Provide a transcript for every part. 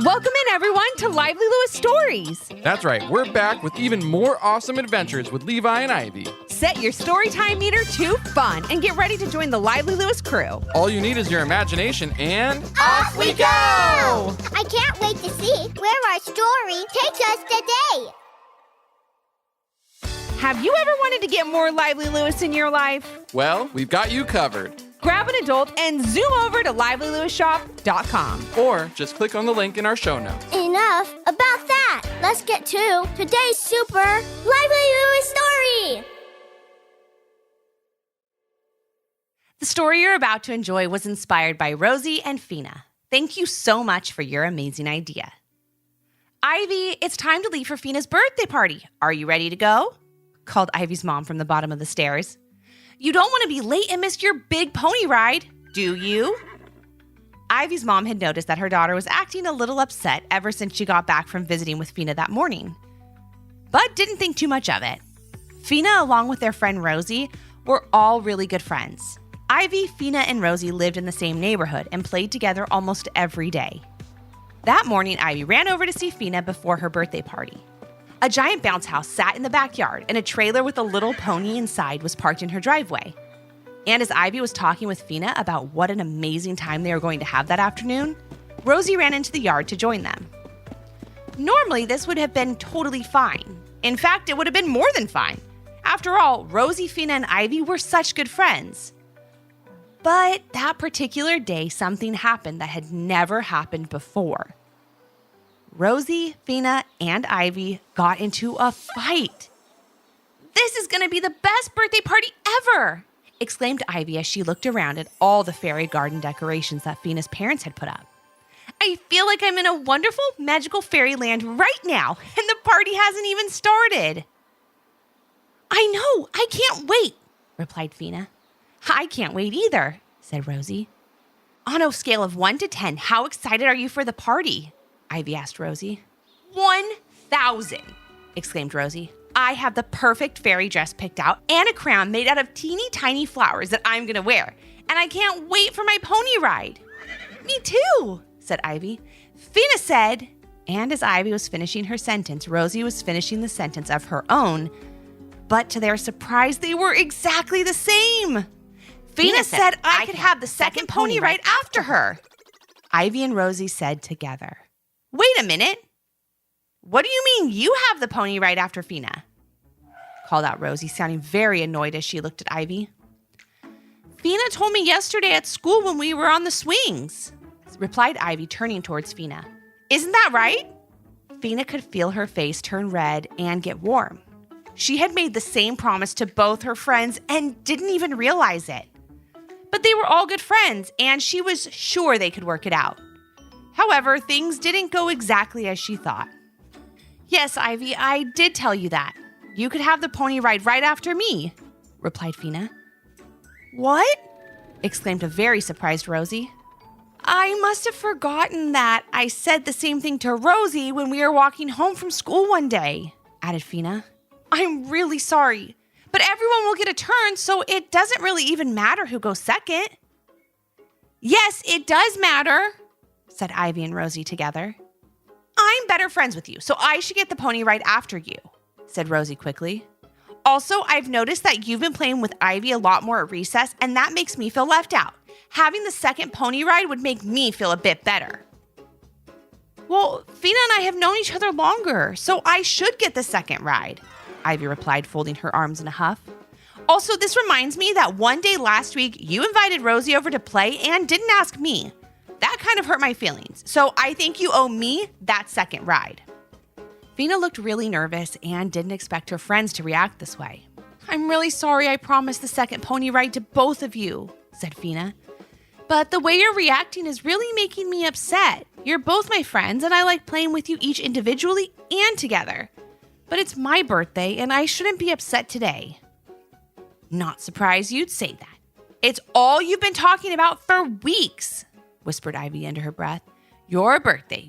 Welcome in, everyone, to Lively Lewis Stories. That's right, we're back with even more awesome adventures with Levi and Ivy. Set your storytime meter to fun and get ready to join the Lively Lewis crew. All you need is your imagination and... Off we go! I can't wait to see where our story takes us today. Have you ever wanted to get more Lively Lewis in your life? Well, we've got you covered. Grab an adult and zoom over to livelylewisshop.com. Or just click on the link in our show notes. Enough about that. Let's get to today's super Lively Lewis story. The story you're about to enjoy was inspired by Rosie and Fina. Thank you so much for your amazing idea. Ivy, it's time to leave for Fina's birthday party. Are you ready to go? Called Ivy's mom from the bottom of the stairs. You don't want to be late and miss your big pony ride, do you? Ivy's mom had noticed that her daughter was acting a little upset ever since she got back from visiting with Fina that morning, but didn't think too much of it. Fina, along with their friend Rosie, were all really good friends. Ivy, Fina, and Rosie lived in the same neighborhood and played together almost every day. That morning, Ivy ran over to see Fina before her birthday party. A giant bounce house sat in the backyard, and a trailer with a little pony inside was parked in her driveway. And as Ivy was talking with Fina about what an amazing time they were going to have that afternoon, Rosie ran into the yard to join them. Normally, this would have been totally fine. In fact, it would have been more than fine. After all, Rosie, Fina, and Ivy were such good friends. But that particular day, something happened that had never happened before. Rosie, Fina, and Ivy got into a fight. "This is going to be the best birthday party ever!" exclaimed Ivy as she looked around at all the fairy garden decorations that Fina's parents had put up. "I feel like I'm in a wonderful, magical fairyland right now, and the party hasn't even started." "I know, I can't wait," replied Fina. "I can't wait either," said Rosie. "On a scale of 1 to 10, how excited are you for the party?" Ivy asked Rosie. 1,000, exclaimed Rosie. "I have the perfect fairy dress picked out and a crown made out of teeny tiny flowers that I'm going to wear. And I can't wait for my pony ride." "Me too," said Ivy. Fina said, and as Ivy was finishing her sentence, Rosie was finishing the sentence of her own. But to their surprise, they were exactly the same. Fina said I could have the second pony ride after her. Ivy and Rosie said together, "Wait a minute. What do you mean you have the pony ride after Fina?" called out Rosie, sounding very annoyed as she looked at Ivy. "Fina told me yesterday at school when we were on the swings," replied Ivy, turning towards Fina. "Isn't that right?" Fina could feel her face turn red and get warm. She had made the same promise to both her friends and didn't even realize it. But they were all good friends, and she was sure they could work it out. However, things didn't go exactly as she thought. "Yes, Ivy, I did tell you that. You could have the pony ride right after me," replied Fina. "What?" exclaimed a very surprised Rosie. "I must have forgotten that I said the same thing to Rosie when we were walking home from school one day," added Fina. "I'm really sorry, but everyone will get a turn, so it doesn't really even matter who goes second." "Yes, it does matter," said Ivy and Rosie together. "I'm better friends with you, so I should get the pony ride after you," said Rosie quickly. "Also, I've noticed that you've been playing with Ivy a lot more at recess, and that makes me feel left out. Having the second pony ride would make me feel a bit better." "Well, Fina and I have known each other longer, so I should get the second ride," Ivy replied, folding her arms in a huff. "Also, this reminds me that one day last week, you invited Rosie over to play and didn't ask me. That kind of hurt my feelings, so I think you owe me that second ride." Fina looked really nervous and didn't expect her friends to react this way. "I'm really sorry I promised the second pony ride to both of you," said Fina. "But the way you're reacting is really making me upset. You're both my friends, and I like playing with you each individually and together. But it's my birthday, and I shouldn't be upset today." "Not surprised you'd say that. It's all you've been talking about for weeks," whispered Ivy under her breath. Your birthday.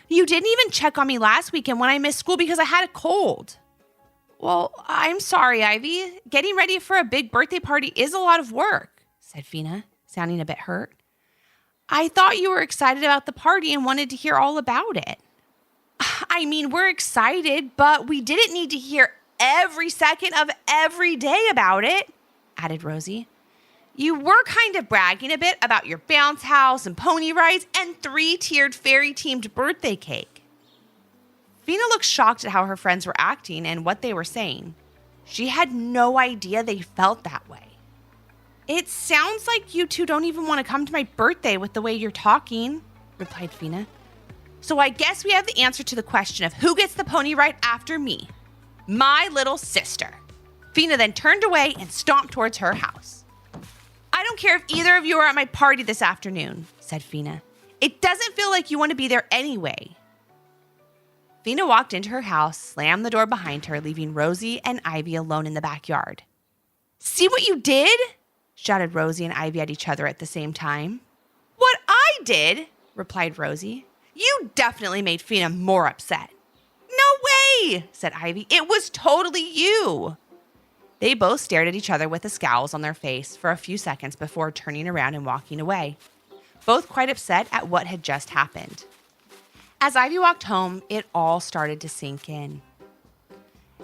You didn't even check on me last weekend when I missed school because I had a cold." "Well, I'm sorry, Ivy. Getting ready for a big birthday party is a lot of work," said Fina, sounding a bit hurt. I thought you were excited about the party and wanted to hear all about it. I mean, we're excited, but we didn't need to hear every second of every day about it, added Rosie. You were kind of bragging a bit about your bounce house and pony rides and 3-tiered fairy-themed birthday cake. Fina looked shocked at how her friends were acting and what they were saying. She had no idea they felt that way. It sounds like you two don't even want to come to my birthday with the way you're talking, replied Fina. So I guess we have the answer to the question of who gets the pony ride after me. My little sister. Fina then turned away and stomped towards her house. I don't care if either of you are at my party this afternoon, said Fina. It doesn't feel like you want to be there anyway. Fina walked into her house, slammed the door behind her, leaving Rosie and Ivy alone in the backyard. See what you did? Shouted Rosie and Ivy at each other at the same time. What I did? Replied Rosie. You definitely made Fina more upset. No way, said Ivy. It was totally you. They both stared at each other with the scowls on their face for a few seconds before turning around and walking away, both quite upset at what had just happened. As Ivy walked home, it all started to sink in.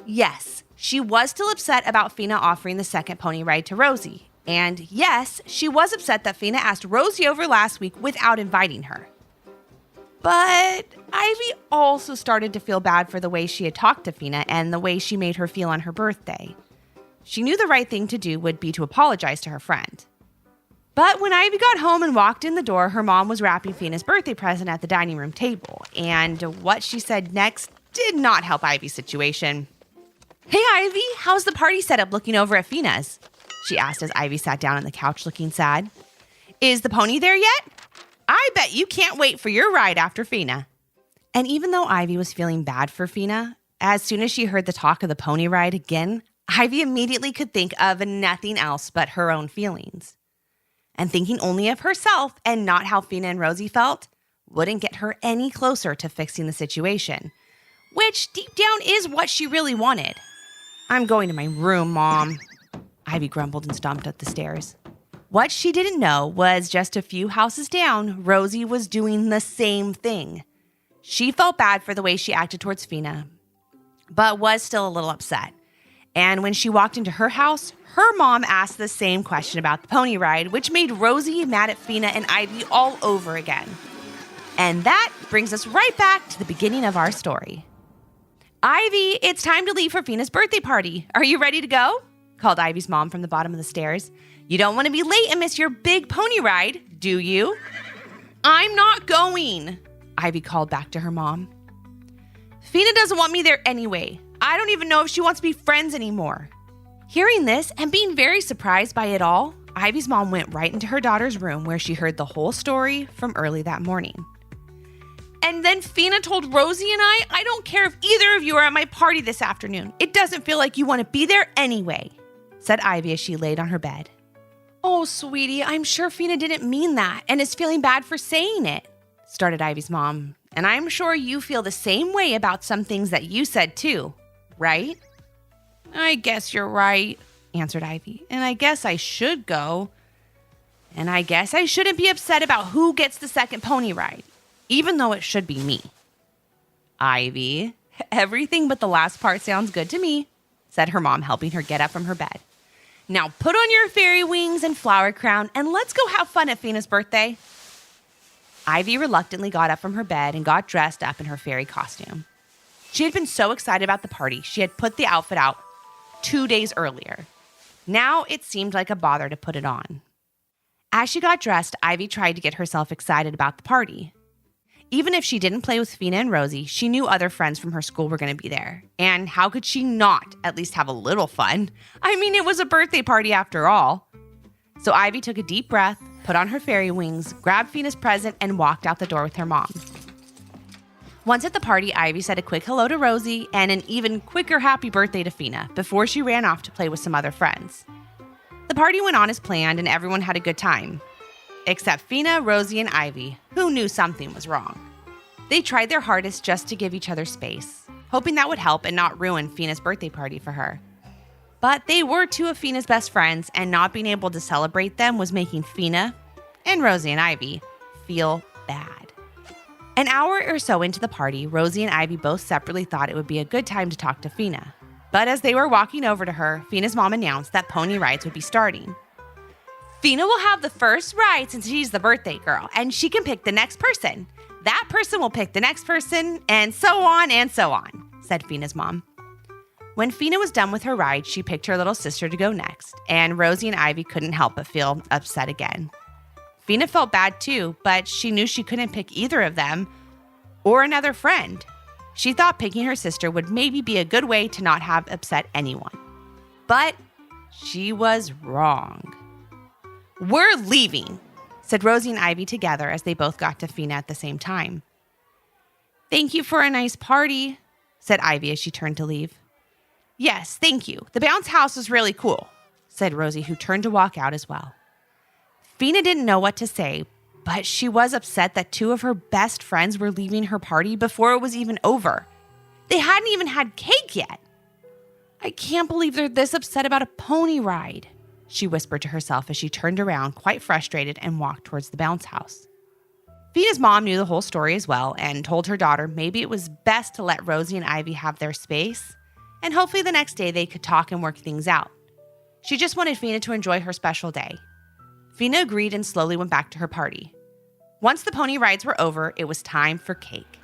Yes, she was still upset about Fina offering the second pony ride to Rosie. And yes, she was upset that Fina asked Rosie over last week without inviting her. But Ivy also started to feel bad for the way she had talked to Fina and the way she made her feel on her birthday. She knew the right thing to do would be to apologize to her friend. But when Ivy got home and walked in the door, her mom was wrapping Fina's birthday present at the dining room table, and what she said next did not help Ivy's situation. Hey Ivy, how's the party setup looking over at Fina's? She asked as Ivy sat down on the couch looking sad. Is the pony there yet? I bet you can't wait for your ride after Fina. And even though Ivy was feeling bad for Fina, as soon as she heard the talk of the pony ride again, Ivy immediately could think of nothing else but her own feelings. And thinking only of herself and not how Fina and Rosie felt wouldn't get her any closer to fixing the situation, which deep down is what she really wanted. I'm going to my room, Mom, Ivy grumbled and stomped up the stairs. What she didn't know was just a few houses down, Rosie was doing the same thing. She felt bad for the way she acted towards Fina, but was still a little upset. And when she walked into her house, her mom asked the same question about the pony ride, which made Rosie mad at Fina and Ivy all over again. And that brings us right back to the beginning of our story. Ivy, it's time to leave for Fina's birthday party. Are you ready to go? Called Ivy's mom from the bottom of the stairs. You don't want to be late and miss your big pony ride, do you? I'm not going, Ivy called back to her mom. Fina doesn't want me there anyway. I don't even know if she wants to be friends anymore. Hearing this and being very surprised by it all, Ivy's mom went right into her daughter's room where she heard the whole story from early that morning. And then Fina told Rosie and I don't care if either of you are at my party this afternoon. It doesn't feel like you want to be there anyway, said Ivy as she laid on her bed. Oh, sweetie, I'm sure Fina didn't mean that and is feeling bad for saying it, started Ivy's mom. And I'm sure you feel the same way about some things that you said too, right? I guess you're right, answered Ivy. And I guess I should go. And I guess I shouldn't be upset about who gets the second pony ride, even though it should be me. Ivy, everything but the last part sounds good to me, said her mom, helping her get up from her bed. Now put on your fairy wings and flower crown and let's go have fun at Fina's birthday. Ivy reluctantly got up from her bed and got dressed up in her fairy costume. She had been so excited about the party, she had put the outfit out 2 days earlier. Now it seemed like a bother to put it on. As she got dressed, Ivy tried to get herself excited about the party. Even if she didn't play with Fina and Rosie, she knew other friends from her school were going to be there. And how could she not at least have a little fun? I mean, it was a birthday party after all. So Ivy took a deep breath, put on her fairy wings, grabbed Fina's present, and walked out the door with her mom. Once at the party, Ivy said a quick hello to Rosie and an even quicker happy birthday to Fina before she ran off to play with some other friends. The party went on as planned and everyone had a good time. Except Fina, Rosie, and Ivy, who knew something was wrong. They tried their hardest just to give each other space, hoping that would help and not ruin Fina's birthday party for her. But they were two of Fina's best friends, and not being able to celebrate them was making Fina and Rosie and Ivy feel bad. An hour or so into the party, Rosie and Ivy both separately thought it would be a good time to talk to Fina. But as they were walking over to her, Fina's mom announced that pony rides would be starting. Fina will have the first ride since she's the birthday girl, and she can pick the next person. That person will pick the next person, and so on, said Fina's mom. When Fina was done with her ride, she picked her little sister to go next, and Rosie and Ivy couldn't help but feel upset again. Fina felt bad too, but she knew she couldn't pick either of them or another friend. She thought picking her sister would maybe be a good way to not have upset anyone. But she was wrong. "We're leaving," said Rosie and Ivy together as they both got to Fina at the same time. "Thank you for a nice party," said Ivy as she turned to leave. "Yes, thank you. The bounce house was really cool," said Rosie, who turned to walk out as well. Fina didn't know what to say, but she was upset that two of her best friends were leaving her party before it was even over. They hadn't even had cake yet. "I can't believe they're this upset about a pony ride," she whispered to herself as she turned around, quite frustrated, and walked towards the bounce house. Fina's mom knew the whole story as well and told her daughter maybe it was best to let Rosie and Ivy have their space, and hopefully the next day they could talk and work things out. She just wanted Fina to enjoy her special day. Fina agreed and slowly went back to her party. Once the pony rides were over, it was time for cake.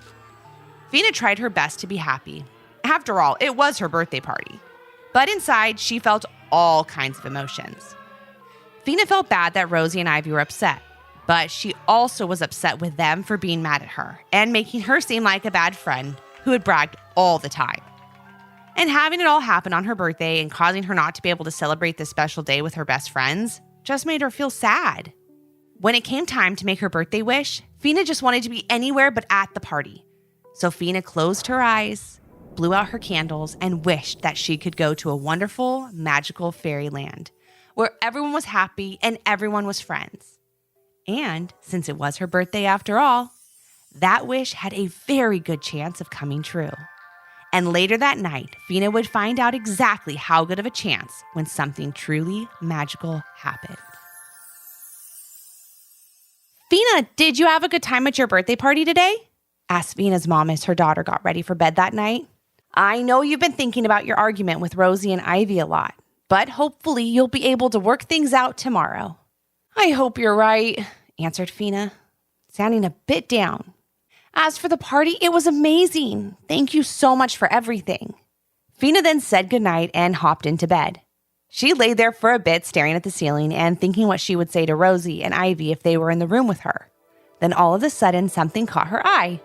Fina tried her best to be happy. After all, it was her birthday party. But inside, she felt all kinds of emotions. Fina felt bad that Rosie and Ivy were upset, but she also was upset with them for being mad at her and making her seem like a bad friend who had bragged all the time. And having it all happen on her birthday and causing her not to be able to celebrate this special day with her best friends just made her feel sad. When it came time to make her birthday wish, Fina just wanted to be anywhere but at the party. So Fina closed her eyes, blew out her candles, and wished that she could go to a wonderful, magical fairyland where everyone was happy and everyone was friends. And since it was her birthday after all, that wish had a very good chance of coming true. And later that night, Fina would find out exactly how good of a chance when something truly magical happened. "Fina, did you have a good time at your birthday party today?" asked Fina's mom as her daughter got ready for bed that night. "I know you've been thinking about your argument with Rosie and Ivy a lot, but hopefully you'll be able to work things out tomorrow." "I hope you're right," answered Fina, sounding a bit down. "As for the party, it was amazing. Thank you so much for everything." Fina then said goodnight and hopped into bed. She lay there for a bit staring at the ceiling and thinking what she would say to Rosie and Ivy if they were in the room with her. Then all of a sudden, something caught her eye.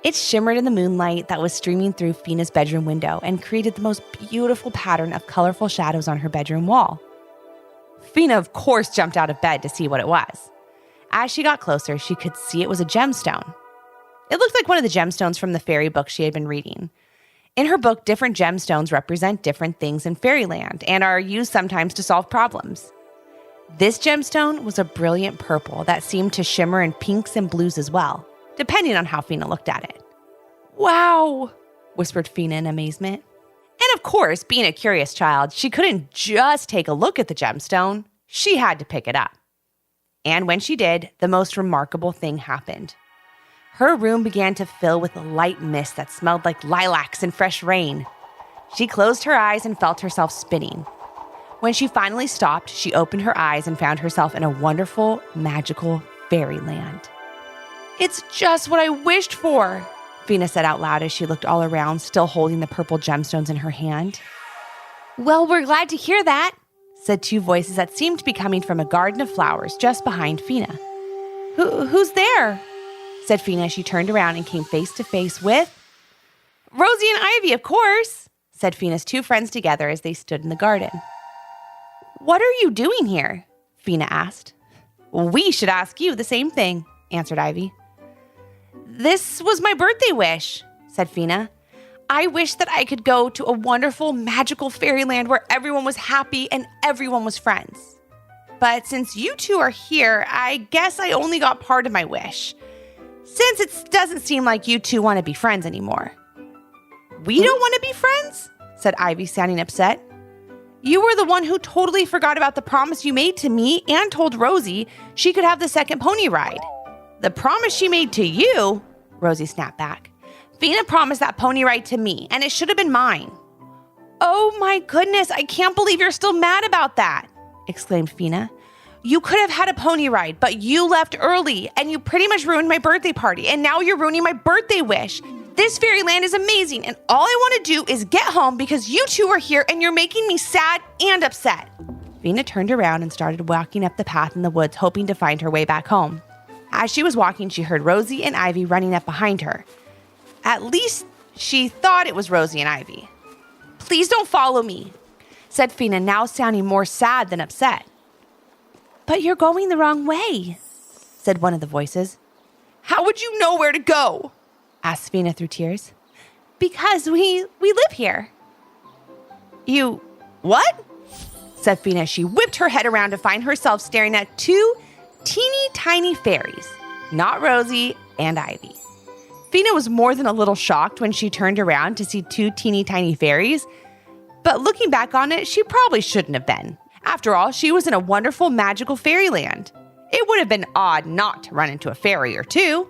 It shimmered in the moonlight that was streaming through Fina's bedroom window and created the most beautiful pattern of colorful shadows on her bedroom wall. Fina, of course, jumped out of bed to see what it was. As she got closer, she could see it was a gemstone. It looked like one of the gemstones from the fairy book she had been reading. In her book, different gemstones represent different things in fairyland and are used sometimes to solve problems. This gemstone was a brilliant purple that seemed to shimmer in pinks and blues as well, depending on how Fina looked at it. "Wow," whispered Fina in amazement. And of course, being a curious child, she couldn't just take a look at the gemstone. She had to pick it up. And when she did, the most remarkable thing happened. Her room began to fill with a light mist that smelled like lilacs and fresh rain. She closed her eyes and felt herself spinning. When she finally stopped, she opened her eyes and found herself in a wonderful, magical fairyland. "It's just what I wished for," Fina said out loud as she looked all around, still holding the purple gemstones in her hand. "Well, we're glad to hear that," said two voices that seemed to be coming from a garden of flowers just behind Fina. Who's there?" said Fina as she turned around and came face to face with Rosie and Ivy, of course, said Fina's two friends together as they stood in the garden. "What are you doing here?" Fina asked. "We should ask you the same thing," answered Ivy. "This was my birthday wish," said Fina. "I wish that I could go to a wonderful, magical fairyland where everyone was happy and everyone was friends. But since you two are here, I guess I only got part of my wish, since it doesn't seem like you two want to be friends anymore." "We don't want to be friends?" said Ivy, sounding upset. "You were the one who totally forgot about the promise you made to me and told Rosie she could have the second pony ride. The promise she made to you, Rosie snapped back. Fina promised that pony ride to me, and it should have been mine. Oh my goodness, I can't believe you're still mad about that, exclaimed Fina. You could have had a pony ride, but you left early, and you pretty much ruined my birthday party, and now you're ruining my birthday wish. This fairyland is amazing, and all I want to do is get home because you two are here, and you're making me sad and upset. Fina turned around and started walking up the path in the woods, hoping to find her way back home. As she was walking, she heard Rosie and Ivy running up behind her. At least she thought it was Rosie and Ivy. Please don't follow me, said Fina, now sounding more sad than upset. But you're going the wrong way, said one of the voices. How would you know where to go? Asked Fina through tears. Because we live here. You what? Said Fina. She whipped her head around to find herself staring at two teeny tiny fairies, not Rosie and Ivy. Fina was more than a little shocked when she turned around to see two teeny tiny fairies, but looking back on it, she probably shouldn't have been. After all, she was in a wonderful magical fairyland. It would have been odd not to run into a fairy or two.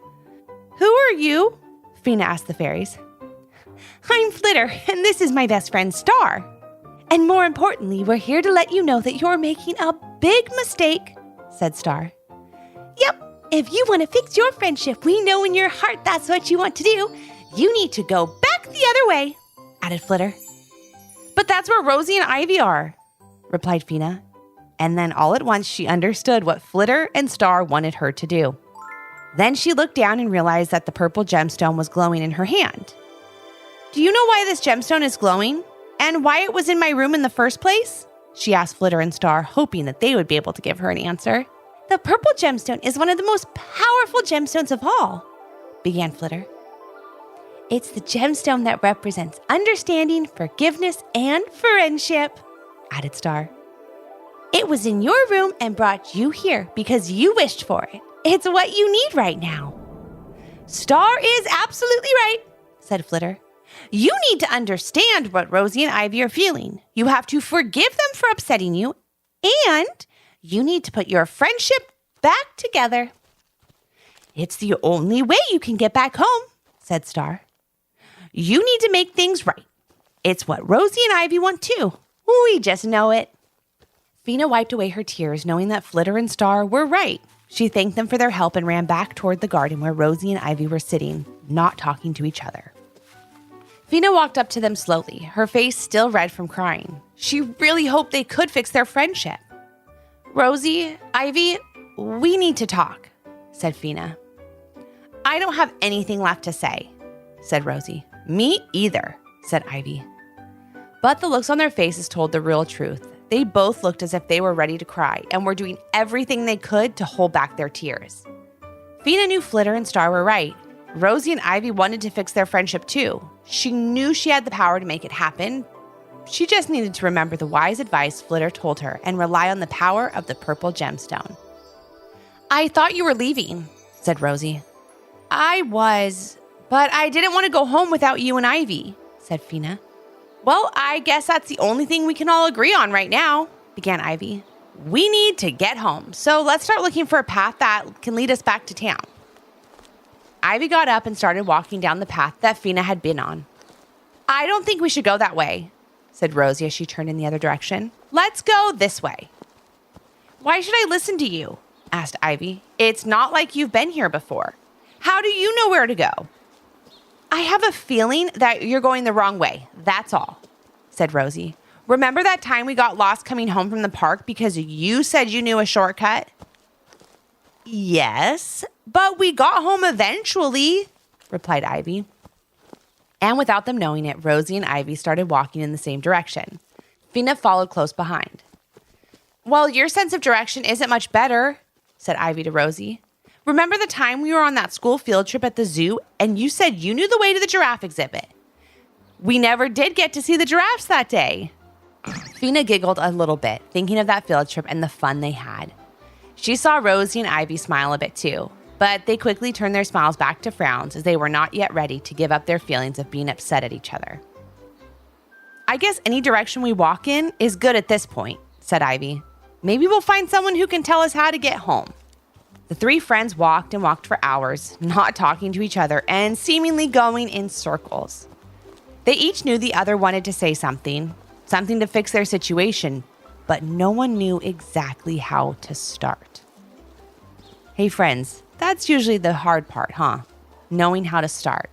Who are you? Fina asked the fairies. I'm Flitter, and this is my best friend Star. And more importantly, we're here to let you know that you're making a big mistake, said Star. Yep, if you want to fix your friendship, we know in your heart that's what you want to do. You need to go back the other way, added Flitter. But that's where Rosie and Ivy are, replied Fina. And then all at once she understood what Flitter and Star wanted her to do. Then she looked down and realized that the purple gemstone was glowing in her hand. Do you know why this gemstone is glowing? And why it was in my room in the first place? She asked Flitter and Star, hoping that they would be able to give her an answer. The purple gemstone is one of the most powerful gemstones of all, began Flitter. It's the gemstone that represents understanding, forgiveness, and friendship, added Star. It was in your room and brought you here because you wished for it. It's what you need right now. Star is absolutely right, said Flitter. You need to understand what Rosie and Ivy are feeling. You have to forgive them for upsetting you, and you need to put your friendship back together. It's the only way you can get back home, said Star. You need to make things right. It's what Rosie and Ivy want too. We just know it. Fina wiped away her tears, knowing that Flitter and Star were right. She thanked them for their help and ran back toward the garden where Rosie and Ivy were sitting, not talking to each other. Fina walked up to them slowly, her face still red from crying. She really hoped they could fix their friendship. Rosie, Ivy, we need to talk, said Fina. I don't have anything left to say, said Rosie. Me either, said Ivy. But the looks on their faces told the real truth. They both looked as if they were ready to cry and were doing everything they could to hold back their tears. Fina knew Flitter and Star were right. Rosie and Ivy wanted to fix their friendship too. She knew she had the power to make it happen. She just needed to remember the wise advice Flitter told her and rely on the power of the purple gemstone. I thought you were leaving, said Rosie. I was, but I didn't want to go home without you and Ivy, said Fina. Well, I guess that's the only thing we can all agree on right now, began Ivy. We need to get home, so let's start looking for a path that can lead us back to town. Ivy got up and started walking down the path that Fina had been on. I don't think we should go that way, said Rosie as she turned in the other direction. Let's go this way. Why should I listen to you? Asked Ivy. It's not like you've been here before. How do you know where to go? I have a feeling that you're going the wrong way, that's all, said Rosie. Remember that time we got lost coming home from the park because you said you knew a shortcut? Yes, but we got home eventually, replied Ivy. And without them knowing it, Rosie and Ivy started walking in the same direction. Fina followed close behind. Well, your sense of direction isn't much better, said Ivy to Rosie. Remember the time we were on that school field trip at the zoo and you said you knew the way to the giraffe exhibit? We never did get to see the giraffes that day. Fina giggled a little bit, thinking of that field trip and the fun they had. She saw Rosie and Ivy smile a bit too, but they quickly turned their smiles back to frowns as they were not yet ready to give up their feelings of being upset at each other. I guess any direction we walk in is good at this point, said Ivy. Maybe we'll find someone who can tell us how to get home. The three friends walked and walked for hours, not talking to each other and seemingly going in circles. They each knew the other wanted to say something to fix their situation, but no one knew exactly how to start. Hey friends, that's usually the hard part, huh? Knowing how to start.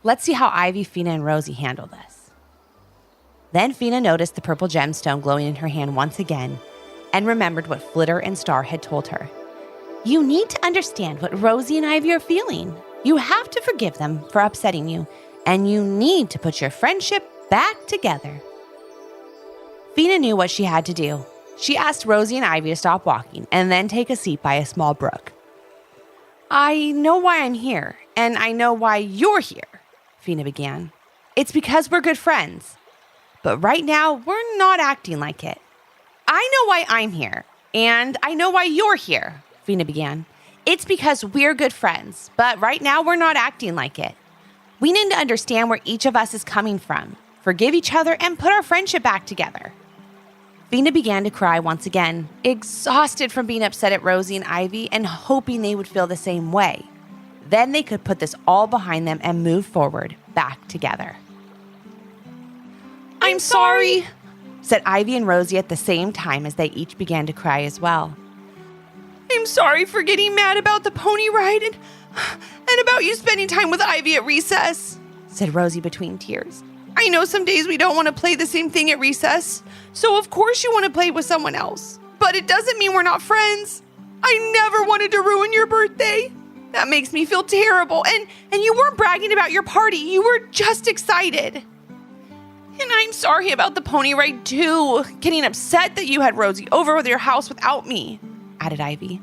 Let's see how Ivy, Fina, and Rosie handle this. Then Fina noticed the purple gemstone glowing in her hand once again and remembered what Flitter and Star had told her. You need to understand what Rosie and Ivy are feeling. You have to forgive them for upsetting you, and you need to put your friendship back together. Fina knew what she had to do. She asked Rosie and Ivy to stop walking and then take a seat by a small brook. I know why I'm here, and I know why you're here, Fina began. It's because we're good friends. But right now, we're not acting like it. I know why I'm here, and I know why you're here, Fina began. It's because we're good friends, but right now we're not acting like it. We need to understand where each of us is coming from, forgive each other, and put our friendship back together. Fina began to cry once again, exhausted from being upset at Rosie and Ivy and hoping they would feel the same way. Then they could put this all behind them and move forward, back together. I'm sorry, said Ivy and Rosie at the same time as they each began to cry as well. I'm sorry for getting mad about the pony ride and about you spending time with Ivy at recess, said Rosie between tears. I know some days we don't want to play the same thing at recess, so of course you want to play with someone else. But it doesn't mean we're not friends. I never wanted to ruin your birthday. That makes me feel terrible. And you weren't bragging about your party. You were just excited. And I'm sorry about the pony ride too. Getting upset that you had Rosie over to your house without me, added Ivy.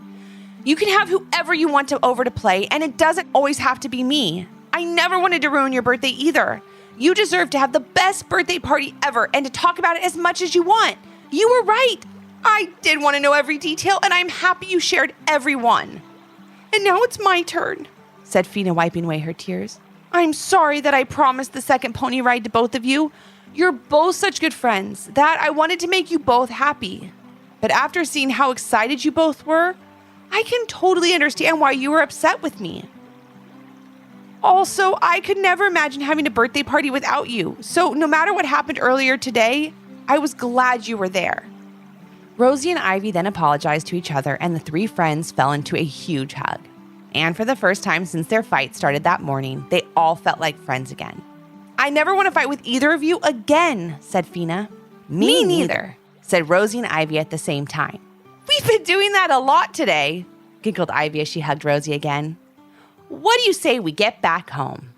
You can have whoever you want over to play, and it doesn't always have to be me. I never wanted to ruin your birthday either. You deserve to have the best birthday party ever and to talk about it as much as you want. You were right. I did want to know every detail, and I'm happy you shared every one. And now it's my turn, said Fina, wiping away her tears. I'm sorry that I promised the second pony ride to both of you. You're both such good friends that I wanted to make you both happy. But after seeing how excited you both were, I can totally understand why you were upset with me. Also, I could never imagine having a birthday party without you. So no matter what happened earlier today, I was glad you were there. Rosie and Ivy then apologized to each other, and the three friends fell into a huge hug. And for the first time since their fight started that morning, they all felt like friends again. I never want to fight with either of you again, said Fina. Me neither, said Rosie and Ivy at the same time. We've been doing that a lot today, giggled Ivy as she hugged Rosie again. What do you say we get back home?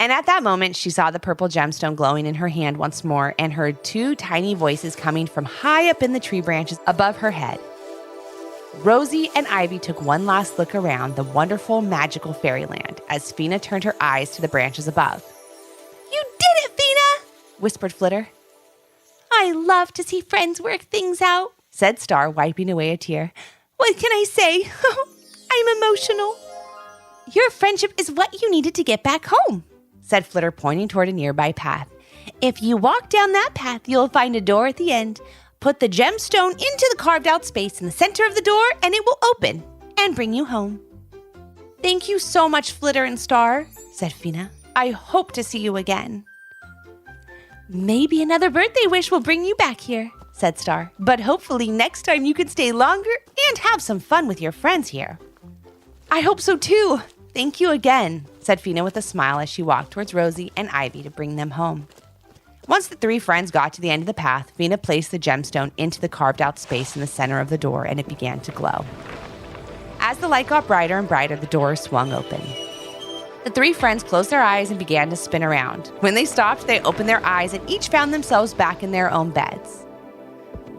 And at that moment, she saw the purple gemstone glowing in her hand once more and heard two tiny voices coming from high up in the tree branches above her head. Rosie and Ivy took one last look around the wonderful, magical fairyland as Fina turned her eyes to the branches above. You did it, Fina, whispered Flitter. I love to see friends work things out, said Star, wiping away a tear. What can I say? I'm emotional. Your friendship is what you needed to get back home, said Flitter, pointing toward a nearby path. If you walk down that path, you'll find a door at the end. Put the gemstone into the carved-out space in the center of the door, and it will open and bring you home. Thank you so much, Flitter and Star, said Fina. I hope to see you again. Maybe another birthday wish will bring you back here, said Star. But hopefully next time you can stay longer and have some fun with your friends here. I hope so too. Thank you again, said Fina with a smile as she walked towards Rosie and Ivy to bring them home. Once the three friends got to the end of the path, Fina placed the gemstone into the carved-out space in the center of the door, and it began to glow. As the light got brighter and brighter, the door swung open. The three friends closed their eyes and began to spin around. When they stopped, they opened their eyes and each found themselves back in their own beds.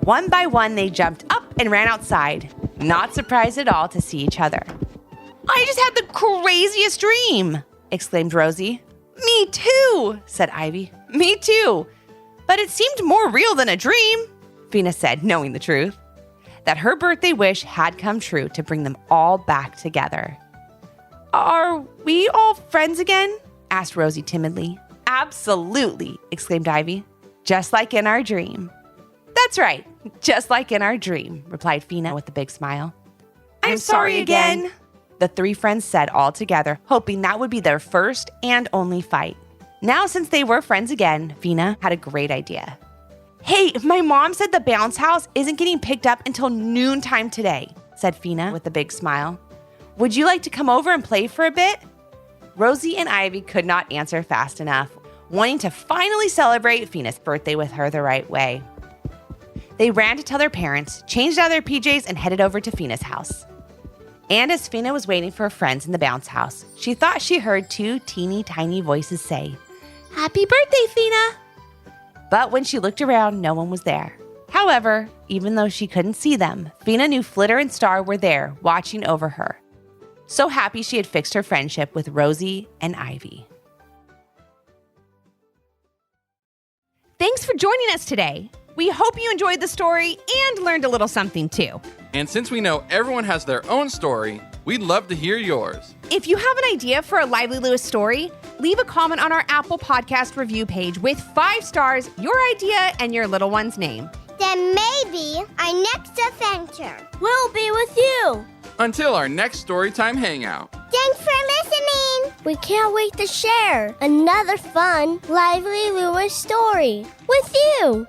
One by one, they jumped up and ran outside, not surprised at all to see each other. I just had the craziest dream, exclaimed Rosie. Me too, said Ivy. Me too. But it seemed more real than a dream, Fina said, knowing the truth. That her birthday wish had come true to bring them all back together. Are we all friends again? Asked Rosie timidly. Absolutely, exclaimed Ivy. Just like in our dream. That's right. Just like in our dream, replied Fina with a big smile. I'm sorry again, the three friends said all together, hoping that would be their first and only fight. Now, since they were friends again, Fina had a great idea. Hey, my mom said the bounce house isn't getting picked up until noontime today, said Fina with a big smile. Would you like to come over and play for a bit? Rosie and Ivy could not answer fast enough, wanting to finally celebrate Fina's birthday with her the right way. They ran to tell their parents, changed out their PJs, and headed over to Fina's house. And as Fina was waiting for her friends in the bounce house, she thought she heard two teeny tiny voices say, "Happy birthday, Fina!" But when she looked around, no one was there. However, even though she couldn't see them, Fina knew Flitter and Star were there, watching over her. So happy she had fixed her friendship with Rosie and Ivy. Thanks for joining us today. We hope you enjoyed the story and learned a little something too. And since we know everyone has their own story, we'd love to hear yours. If you have an idea for a Lively Lewis story, leave a comment on our Apple Podcast review page with 5 stars, your idea, and your little one's name. Then maybe our next adventure will be with you. Until our next Storytime Hangout. Thanks for listening. We can't wait to share another fun, Lively Lewis story with you.